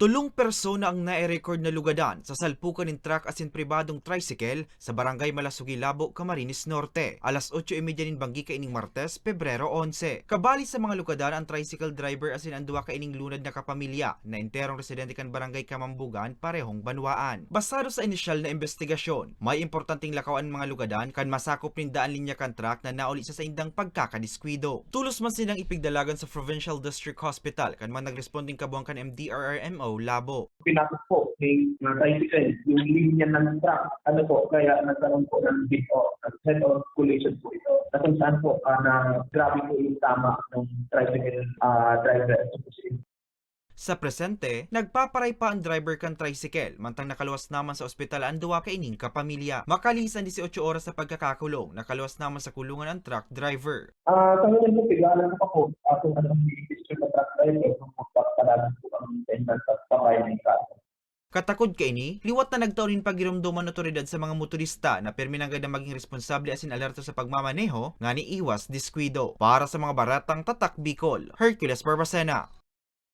Tulong persona ang nai-record na lugadan sa salpukan ng truck asin pribadong tricycle sa barangay Malasugi, Labo, Camarines Norte. Alas 8:30 nin banggi kaining Martes, Pebrero 11. Kabali sa mga lugadan ang tricycle driver asin ang duwa kaining lunad na kapamilya na enterong residente kan barangay Kamambugan parehong banwaan. Basado sa inisyal na investigasyon, may importanteng lakawan mga lugadan kan masakop nin daan linya kan truck na nauli sa indang pagkakadiskwido. Tulos man silang ipigdalagan sa Provincial District Hospital kan man nagresponding kabuang kan MDRRMO Labo. Pinasok po ng tricycle yung linya ng truck. Kaya nagkaroon po ng big head on collision po ito. Na kung saan po na grabe po yung tama ng tricycle driver. Sa presente, nagpaparay pa ang driver kan tricycle, mantang nakaluwas naman sa ospital ang duwa kaining kapamilya. Makalisan 18 oras sa pagkakakulong, nakaluwas naman sa kulungan ang truck driver. Sa ngayon po, pigalan pa po kung anong i-issue ng truck driver kung magpapalaman po ang maintenance at pabayan ng kaso. Katakod kaini, liwat na nagtaunin pagirumduman ng otoridad sa mga motorista na perminanggad na maging responsable asin alerto sa pagmamaneho nga ni iwas diskwido. Para sa mga baratang tatak Bicol, Hercules Barbacena.